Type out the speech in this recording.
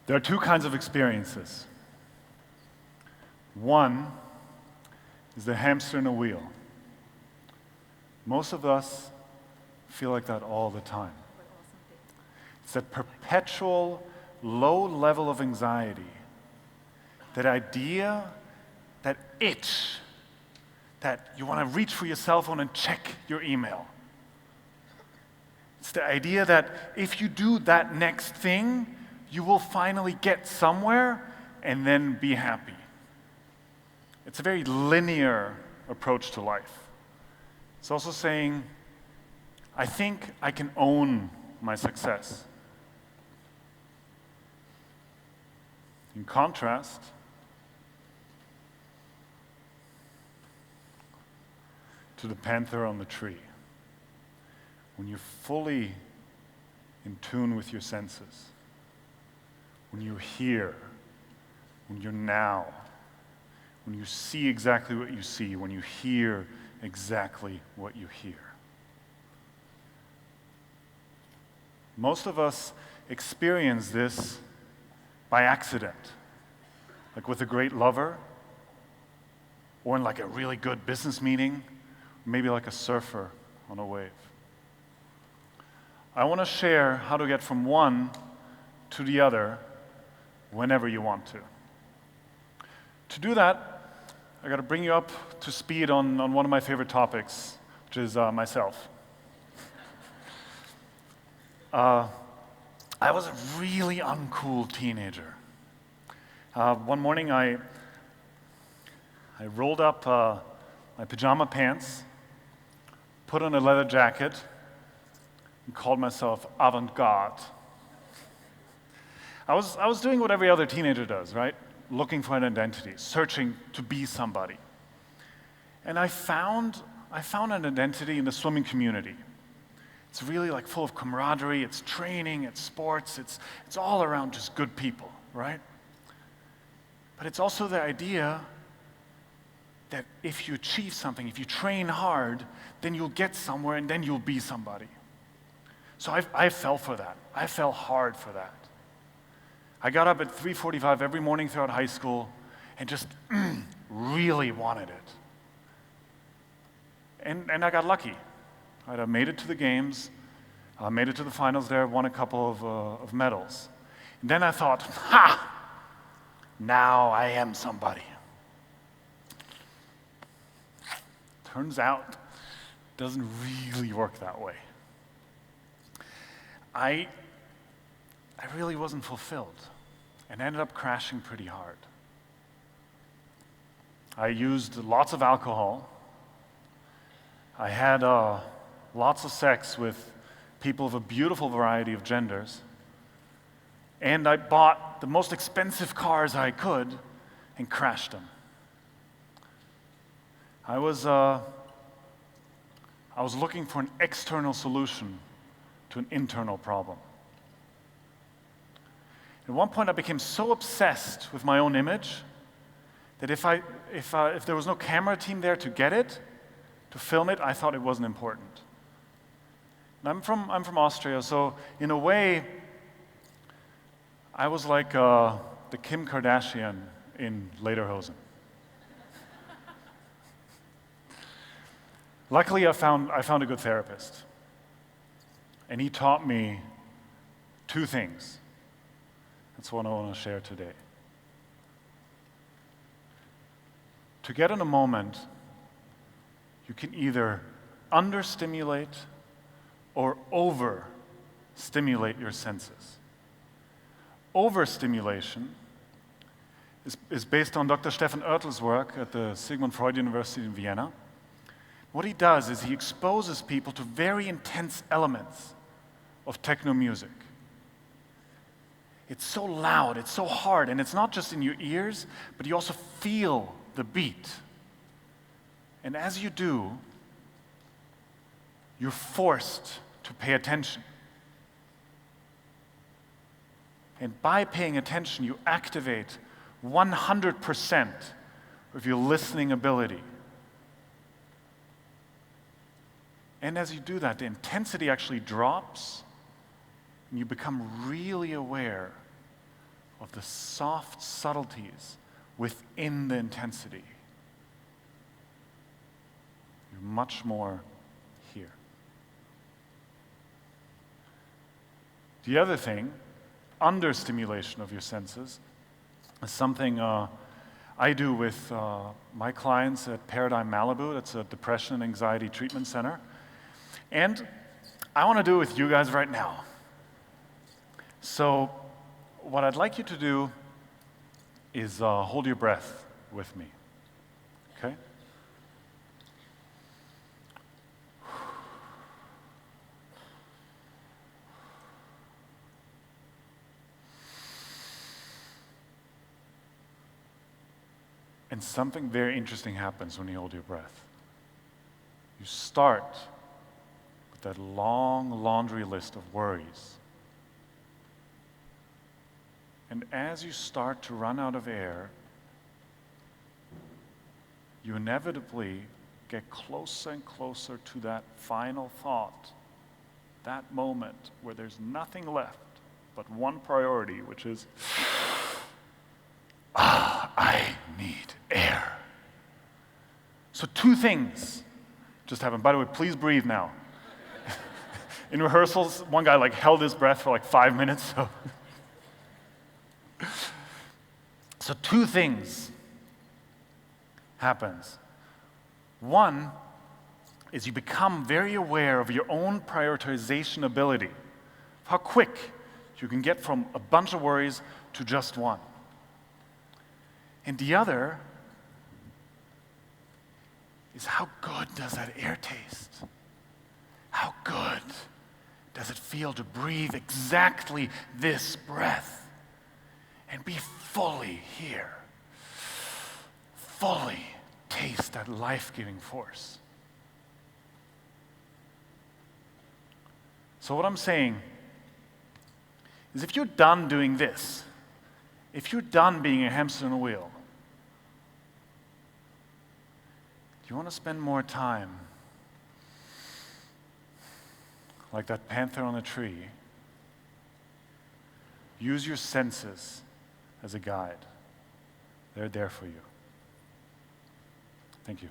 There are two kinds of experiences. One is the hamster in a wheel. Most of us feel like that all the time. It's that perpetual low level of anxiety, that idea, that itch, that you want to reach for your cell phone and check your email. It's the idea that if you do that next thing, you will finally get somewhere and then be happy. It's a very linear approach to life. It's also saying, I think I can own my success. In contrast, to the panther on the tree, when you're fully in tune with your senses, when you're here, when you're now, when you see exactly what you see, when you hear exactly what you hear. Most of us experience this by accident, like with a great lover, or in like a really good business meeting, or maybe like a surfer on a wave. I want to share how to get from one to the other whenever you want to. To do that, I got to bring you up to speed on one of my favorite topics, which is myself. I was a really uncool teenager. One morning I rolled up my pajama pants, put on a leather jacket, and called myself avant-garde. I was doing what every other teenager does, right? Looking for an identity, searching to be somebody. And I found an identity in the swimming community. It's really like full of camaraderie, it's training, it's sports, it's all around just good people, right? But it's also the idea that if you achieve something, if you train hard, then you'll get somewhere and then you'll be somebody. So I fell for that. I fell hard for that. I got up at 3:45 every morning throughout high school and just really wanted it. And I got lucky. I made it to the games, made it to the finals there, won a couple of medals. And then I thought, now I am somebody. Turns out, it doesn't really work that way. I really wasn't fulfilled and ended up crashing pretty hard. I used lots of alcohol. I had lots of sex with people of a beautiful variety of genders. And I bought the most expensive cars I could and crashed them. I was looking for an external solution to an internal problem. At one point, I became so obsessed with my own image that if there was no camera team there to get it, to film it, I thought it wasn't important. And I'm from Austria, so in a way, I was like the Kim Kardashian in Lederhosen. Luckily, I found a good therapist, and he taught me two things. That's what I want to share today. To get in a moment, you can either understimulate or overstimulate your senses. Overstimulation is based on Dr. Stefan Oertel's work at the Sigmund Freud University in Vienna. What he does is he exposes people to very intense elements of techno music. It's so loud, it's so hard, and it's not just in your ears, but you also feel the beat. And as you do, you're forced to pay attention. And by paying attention, you activate 100% of your listening ability. And as you do that, the intensity actually drops, and you become really aware of the soft subtleties within the intensity. You're much more here. The other thing, understimulation of your senses, is something I do with my clients at Paradigm Malibu. That's a depression and anxiety treatment center. And I want to do it with you guys right now. So what I'd like you to do is hold your breath with me, okay? And something very interesting happens when you hold your breath. You start with that long laundry list of worries. And as you start to run out of air, you inevitably get closer and closer to that final thought, that moment where there's nothing left but one priority, which is, I need air. So two things just happened. By the way, please breathe now. In rehearsals, one guy held his breath for 5 minutes. So two things happens. One is you become very aware of your own prioritization ability, how quick you can get from a bunch of worries to just one. And the other is how good does that air taste? How good does it feel to breathe exactly this breath and be fully here? Fully taste that life-giving force. So what I'm saying is if you're done doing this, if you're done being a hamster in a wheel, do you want to spend more time like that panther on a tree? Use your senses as a guide. They're there for you. Thank you.